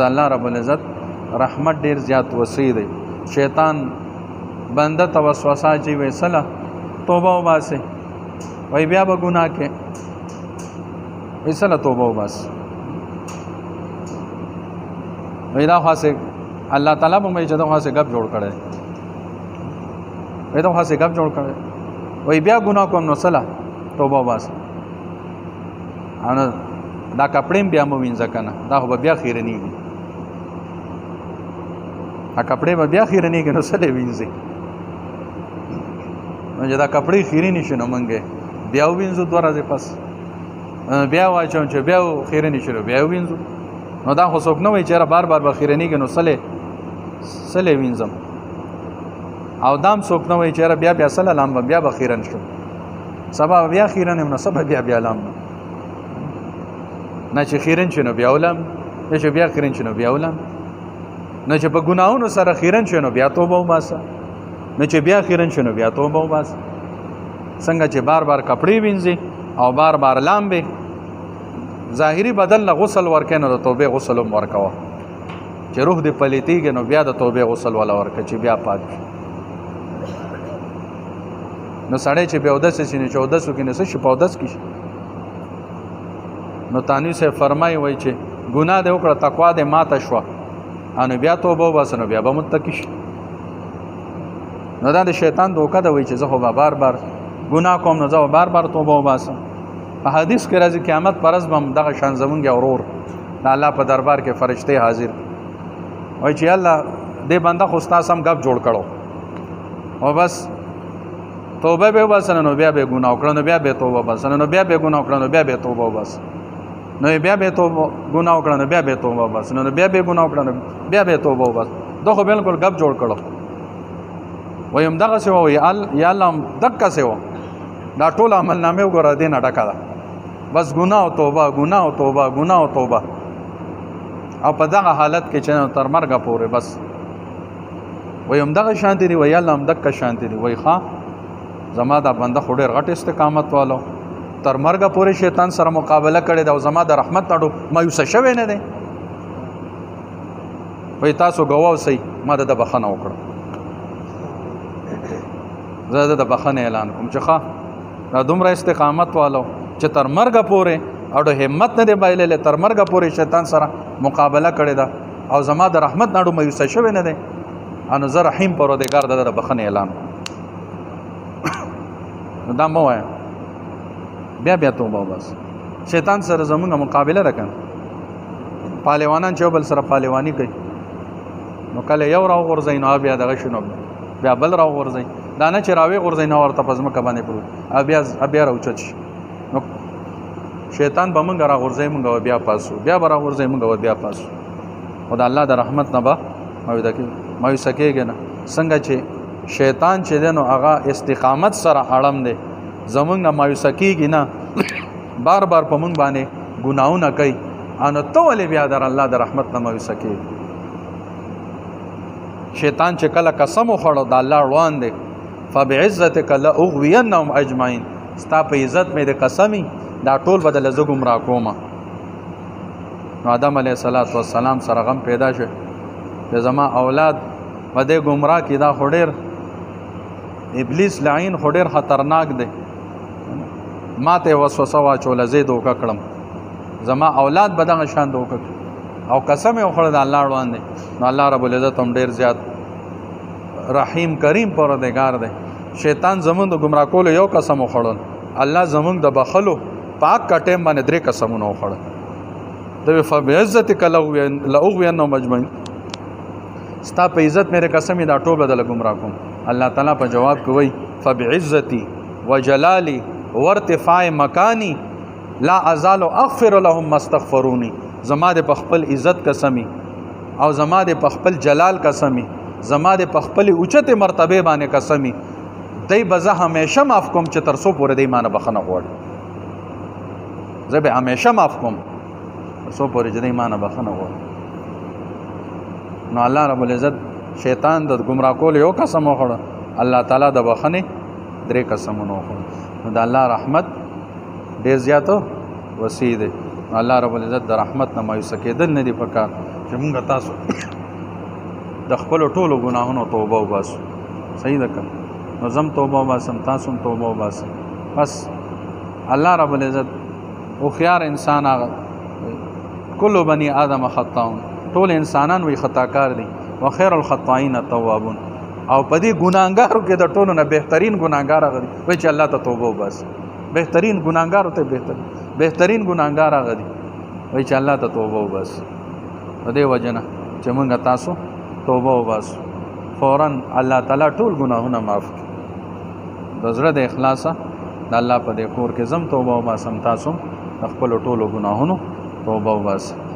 الله رب العزت رحمت ډیر زیات وسیع دی. شیطان بنده ته وسوسه اچوي وایي صله توبه وباسئ، وایي بیا به ګناه کې، وایي صله توبه وباسئ، وایي دا خاصې الله تعالی به وایي چې دا خاصې ګپ جوړ کړی، وایي دا خاصې ګپ جوړ کړی، وایي بیا ګناه کوم نو صله توبه وباسئ. دا کپړې بیا مو وینځه که نه، دا خو به بیا خیرنېږي، دا کپړې به بیا خیرنېږي نو څه دی وینځي؟ نو چې دا کپړې خیرنې شي نو موږ بیا ووینځو 2 ورځې پس، بیا واچوم چې بیا خیرنې شي نو بیا ووینځو. نو دا خو څوک نه وایي چې یاره بار بار به خیرنېږي نو څلې وینځم، او دام څوک نه وایي چې یاره بیا څله لام به بیا به خیرن شو، سبا بیا خیرن یم نو سبا بیا لام نه چې خیرن شي نو بیا ولم، نه چې بیا خیرن شي نو بیا ولم، نه چې په ګناهونو سره خیرن شي نو بیا توبه وباسه، نه چې بیا خیرن شي نو بیا توبه وباسه. څنګه چې بار بار کپړې وینځي او بار بار لامبې، ظاهري بدن له غسل ورکې نو د توبې غسل هم ورکوه، چې روح دې پلیتېږي نو بیا د توبې غسل ولا ورکړه چې بیا پاک شي. نو سړی چې بیا اودس شي نو چې اودس وکړي نو څه شي په اودس کې شي. نو تانوي صاحب فرمایي وایي چې ګناه دې وکړه تقوا دې ماته شوه نو بیا توبه وباسه نو بیا به متقي شي. نو دا د شیطان دوکه ده، وایي چې زه خو به بار بار ګناه کوم نو زه به بار بار توبه وباسم. په حدیث کې راځي قیامت پر ورځ به هم دغه شان زمونږ ورور د الله په دربار کې فرشتې حاضر وایي چې الله دې بنده خو ستا سم ګپ جوړ کړو او بس توبه به وباسه نو بیا به ګناه وکړه نو بیا به توبه وباسه نو بیا به ګناه وکړه نو بیا به توبه وباسه نو بیا به توبه ګناه وکړه نو بیا به توبه وباسه نو بیا به ګناه وکړه نو بیا به توبه وباسه. دا خو بالکل ګپ جوړ کړو. وایم دغه څه وایي یا الله دغه څه و دا ټول عمل نامې وګوره دې نه ډکه ده، بس ګناه او توبه ګناه او توبه ګناه او توبه، او په دغه حالت کې چې تر مرګه پورې بس وایم دغه شانتي دی، وایي الله هم دغه شانتي دی. وایي ښه زما دا بنده خو ډېر غټ استقامت والو تر مرګه پورې شیطان سره مقابله کړې ده او زما د رحمت نړو مایوسه شوی نه دی. وایي تاسو ګواه اوسئ ما د بخښنه وکړه، زه د بخښنې اعلان کوم چې ښه دا دومره استقامت والو چې تر مرګه پورې او د همت نه دی بایللی، تر مرګه پورې شیطان سره مقابله کړې ده او زما د رحمت نړو مایوسه شوی نه دی، نو زه رحیم پروردګار د بخښنې اعلان کوم. دا مو وایه بیا توبه وباسه. شیطان سره زمونږ مقابله ده کنه، پهلوانان چې بل سره پهلواني کوي نو کله یو راوغورځوي نو بیا دغه شي نو بیا بل راوغورځوي، دا نه چې راوغورځوي نو ورته په ځمکه باندې پروت بیا راوچت شي. نو شیطان به موږ راغورځوي موږ بیا پاسو، بیا به راغورځوي موږ بیا پاسو، خو د الله د رحمت نه به مایوسه کېږي نه. څنګه چې شیطان چې دی نو هغه استقامت سره اړم دی، زمونږ نه مایوسه کېږي نه، بار بار په مونږ باندې ګناهونه کوي، نو ته ولې بیا در الله د رحمت نه مایوسه کېږي؟ شیطان چې کله قسم وخوړو د الله روان دی فبعزتک لاغوینهم اجمعین، ستا په عزت مې د قسمي دا ټول بدله زه ګمراه کوم. نو آدم علیه السلام سره غم پیدا شو چې زما اولاد په دې ګمراه کې، دا خو ډېر ابلیس لعین خو ډېر خطرناک دی، ما ته وسوسه واچوله زه یې دوکه کړم، زما اولاد به دغه شان دوکه کړي او قسم یې وخوړه د الله روان دی. نو الله رب العزت هم ډېر زیات رحیم کریم پروردګار دی. شیطان زمونږ د ګمراه کولو یو قسم وخوړل، الله زمونږ د بخلو پاک کا ټیم باندې 3 قسمونه وخوړل. د فبعزتک لاغوینهم اجمعین، ستا په عزت مې قسم دا ټول بدل ګمراه کوم. الله تعالی په جواب کوي فبعزتی وجلالی وارتفاع مکانی لا ازال اغفر لهم ما استغفرونی، زما د خپل عزت قسمی او زما د خپل جلال قسمی، زما د خپل اوچته مرتبه باندې قسمی، دای بزه همیشه معاف کوم چې تر څو پورې دای مانه بخنه غواړي، زه به همیشه معاف کوم تر څو پورې دای مانه بخنه غواړي. نو الله رب العزت شیطان د گمراه کول یو قسم وخوړه، الله تعالی د بخنه 3 قسمونه وخوړه. نو د الله رحمت ډیر زیاتو وسیع دی. الله رب العزت د رحمت نه مایوسه کېدل نه دی پکار. چې مونږ تاسو د خپل ټولو ګناهونو توبه وباسو. صحیح ده که نو زم توبه وباسم، تاسو هم توبه وباسئ. بس الله رب العزت هوښیار انسان هغه کل بني آدم خطاون، ټول انسانان وی خطاکار دي، وخیر الخطائین التوابون. او په دې ګناهګارو کې د ټولو نه بهترین ګناهګار هغه دی وایي چې الله ته توبه وباسي. بهترین ګناهګارو ته بهترین ګناهګار هغه دی وایي چې الله ته توبه وباسي. په دې وجه نه چې موږ تاسو توبه وباسو، فوراً الله تعالی ټول ګناهونه معاف کړي. د زړه د اخلاصه د الله په دې کور کې زم توبه وباسم، تاسو د خپلو ټولو ګناهونو توبه وباسئ.